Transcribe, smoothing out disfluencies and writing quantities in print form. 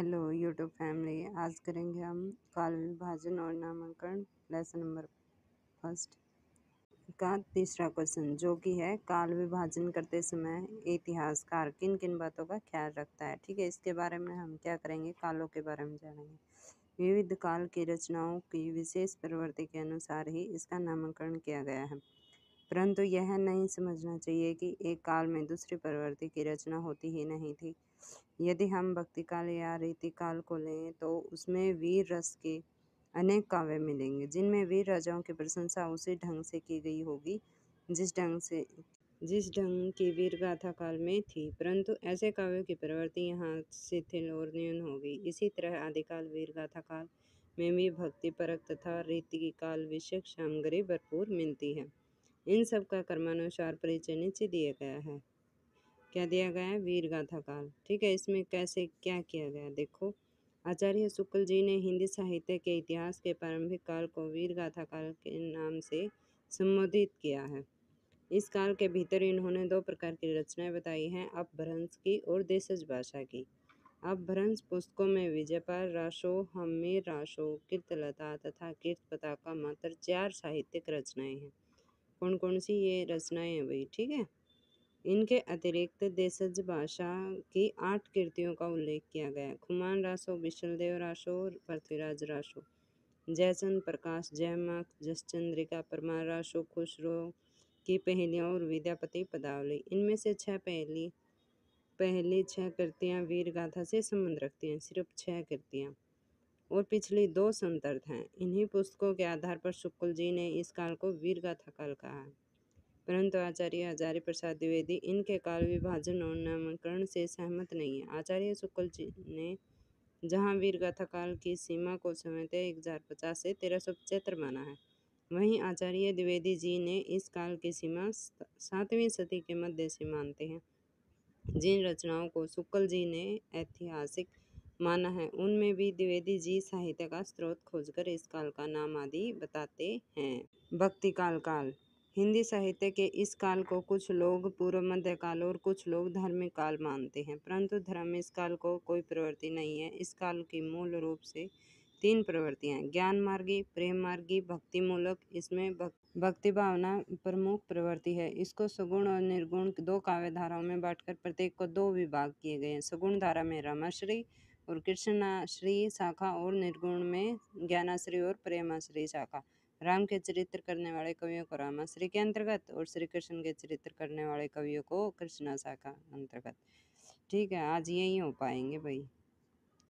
Hello YouTube family. आज करेंगे हम काल विभाजन और नामांकन लेसन नंबर फर्स्ट का तीसरा क्वेश्चन, जो कि है काल विभाजन करते समय इतिहासकार किन किन बातों का ख्याल रखता है। ठीक है, इसके बारे में हम क्या करेंगे, कालों के बारे में जानेंगे। विविध काल की रचनाओं की विशेष प्रवृत्ति के अनुसार ही इसका नामकरण किया गया है, परंतु यह नहीं समझना चाहिए कि एक काल में दूसरी प्रवृत्ति की रचना होती ही नहीं थी। यदि हम भक्ति काल या रीति काल को लें तो उसमें वीर रस के अनेक काव्य मिलेंगे, जिनमें वीर राजाओं की प्रशंसा उसी ढंग से की गई होगी जिस ढंग की वीर गाथा काल में थी, परंतु ऐसे काव्यों की प्रवृत्ति यहाँ शिथिल और न्यून होगी। इसी तरह आदिकाल वीर गाथा काल में भी भक्ति परक तथा रीति काल विषयक सामग्री भरपूर मिलती है। इन सब का कर्मानुसार परिचय नीचे दिया गया है। क्या दिया गया है? वीर गाथा काल। ठीक है, इसमें कैसे क्या किया गया देखो। आचार्य शुक्ल जी ने हिंदी साहित्य के इतिहास के प्रारंभिक काल को वीर गाथा काल के नाम से संबोधित किया है। इस काल के भीतर इन्होंने दो प्रकार की रचनाएं बताई हैं, अपभ्रंश की और देशज भाषा की। अपभ्रंश पुस्तकों में विजयपाल राशो, हम्मीर राशो, कीर्तलता तथा कीर्तपता का मात्र 4 साहित्यिक रचनाएं हैं। कौन कौन सी ये रचनाएं हैं भाई? ठीक है, इनके अतिरिक्त देशज भाषा की 8 कृतियों का उल्लेख किया गया है। खुमान रासो, विशलदेव रासो, पृथ्वीराज रासो, जयचंद प्रकाश, जयमाख, जसचंद्रिका, परमार रासो, खुसरो की पहेलियाँ और विद्यापति पदावली। इनमें से पहली 6 कृतियाँ वीर गाथा से संबंध रखती हैं, सिर्फ 6 कृतियाँ, और पिछली 2 संतर्थ हैं। इन्हीं पुस्तकों के आधार पर शुक्ल जी ने इस काल को वीर गाथा काल कहा है, परंतु आचार्य हजारी प्रसाद द्विवेदी इनके काल विभाजन और नामकरण से सहमत नहीं है। आचार्य शुक्ल जी ने जहाँ वीर गाथा काल की सीमा को समयतः 1050 से 1375 माना है, वहीं आचार्य द्विवेदी जी ने इस काल की सीमा 7वीं सदी के मध्य से मानते हैं। जिन रचनाओं को शुक्ल जी ने ऐतिहासिक माना है, उनमें भी द्विवेदी जी साहित्य का स्रोत खोजकर इस काल का नाम आदि बताते हैं। भक्ति काल हिंदी साहित्य के इस काल को कुछ लोग पूर्व मध्य काल और कुछ लोग धार्मिक काल मानते हैं, परंतु धर्म इस काल को कोई प्रवृत्ति नहीं है। इस काल की मूल रूप से 3 प्रवृत्तियां हैं, ज्ञान मार्गी, प्रेम मार्गी, भक्ति मूलक। इसमें भक्ति भावना प्रमुख प्रवृत्ति है। इसको सगुण और निर्गुण 2 काव्य धाराओं में बांटकर प्रत्येक को 2 विभाग किए गए हैं। सगुण धारा में रामाश्री और कृष्णाश्री शाखा, और निर्गुण में ज्ञानाश्री और प्रेमाश्री शाखा। राम के चरित्र करने वाले कवियों को रामाश्री के अंतर्गत और श्री कृष्ण के चरित्र करने वाले कवियों को कृष्णा शाखा अंतर्गत। ठीक है, आज यही हो पाएंगे भाई।